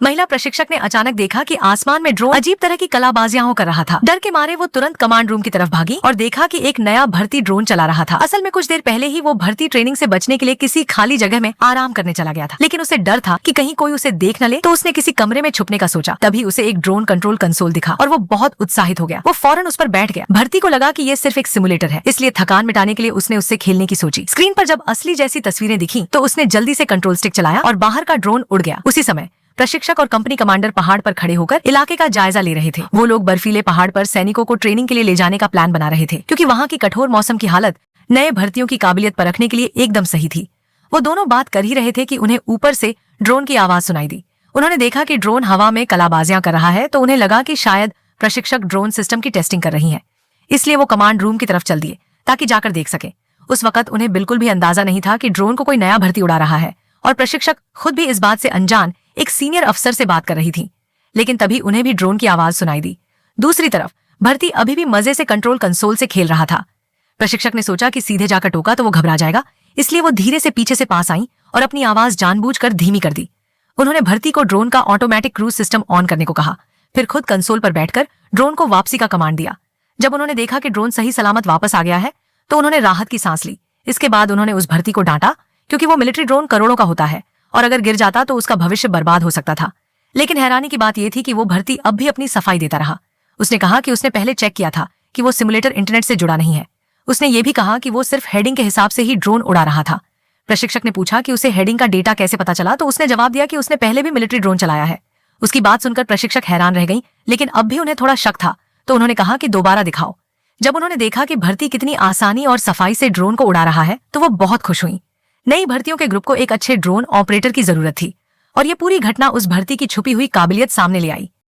महिला प्रशिक्षक ने अचानक देखा कि आसमान में ड्रोन अजीब तरह की कलाबाजियां कर रहा था। डर के मारे वो तुरंत कमांड रूम की तरफ भागी और देखा कि एक नया भर्ती ड्रोन चला रहा था। असल में कुछ देर पहले ही वो भर्ती ट्रेनिंग से बचने के लिए किसी खाली जगह में आराम करने चला गया था, लेकिन उसे डर था कि कहीं कोई उसे देख न ले, तो उसने किसी कमरे में छुपने का सोचा। तभी उसे एक ड्रोन कंट्रोल कंसोल दिखा और वो बहुत उत्साहित हो गया। वो फौरन उस पर बैठ गया। भर्ती को लगा कि ये सिर्फ एक सिमुलेटर है, इसलिए थकान मिटाने के लिए उसने उससे खेलने की सोची। स्क्रीन पर जब असली जैसी तस्वीरें दिखी तो उसने जल्दी से कंट्रोल स्टिक चलाया और बाहर का ड्रोन उड़ गया। उसी समय प्रशिक्षक और कंपनी कमांडर पहाड़ पर खड़े होकर इलाके का जायजा ले रहे थे। वो लोग बर्फीले पहाड़ पर सैनिकों को ट्रेनिंग के लिए ले जाने का प्लान बना रहे थे, क्योंकि वहाँ की कठोर मौसम की हालत नए भर्तियों की काबिलियत परखने के लिए एकदम सही थी। वो दोनों बात कर ही रहे थे कि उन्हें ऊपर से ड्रोन की आवाज सुनाई दी। उन्होंने देखा कि ड्रोन हवा में कलाबाजियां कर रहा है, तो उन्हें लगा कि शायद प्रशिक्षक ड्रोन सिस्टम की टेस्टिंग कर रही है। इसलिए वो कमांड रूम की तरफ चल दिए ताकि जाकर देख सके। उस वक्त उन्हें बिल्कुल भी अंदाजा नहीं था कि ड्रोन को कोई नया भर्ती उड़ा रहा है, और प्रशिक्षक खुद भी इस बात से अनजान एक सीनियर अफसर से बात कर रही थी। लेकिन तभी उन्हें भी ड्रोन की आवाज सुनाई दी। दूसरी तरफ भर्ती अभी भी मजे से कंट्रोल कंसोल से खेल रहा था। प्रशिक्षक ने सोचा कि सीधे जाकर टोका तो वो घबरा जाएगा, इसलिए वो धीरे से पीछे से पास आई और अपनी आवाज जानबूझकर धीमी कर दी। उन्होंने भर्ती को ड्रोन का ऑटोमेटिक क्रूज सिस्टम ऑन करने को कहा, फिर खुद कंसोल पर बैठकर ड्रोन को वापसी का कमांड दिया। जब उन्होंने देखा कि ड्रोन सही सलामत वापस आ गया है, तो उन्होंने राहत की सांस ली। इसके बाद उन्होंने उस भर्ती को डांटा, क्योंकि वो मिलिट्री ड्रोन करोड़ों का होता है और अगर गिर जाता तो उसका भविष्य बर्बाद हो सकता था। लेकिन हैरानी की बात यह थी कि वो भर्ती अब भी अपनी सफाई देता रहा। उसने कहा कि उसने पहले चेक किया था कि वो सिमुलेटर इंटरनेट से जुड़ा नहीं है। उसने ये भी कहा कि वो सिर्फ हेडिंग के हिसाब से ही ड्रोन उड़ा रहा था। प्रशिक्षक ने पूछा कि उसे हेडिंग का डेटा कैसे पता चला, तो उसने जवाब दिया कि उसने पहले भी मिलिट्री ड्रोन चलाया है। उसकी बात सुनकर प्रशिक्षक हैरान रह गई, लेकिन अब भी उन्हें थोड़ा शक था, तो उन्होंने कहा कि दोबारा दिखाओ। जब उन्होंने देखा कि भर्ती कितनी आसानी और सफाई से ड्रोन को उड़ा रहा है, तो वो बहुत खुश हुई। नई भर्तियों के ग्रुप को एक अच्छे ड्रोन ऑपरेटर की जरूरत थी, और ये पूरी घटना उस भर्ती की छुपी हुई काबिलियत सामने ले आई।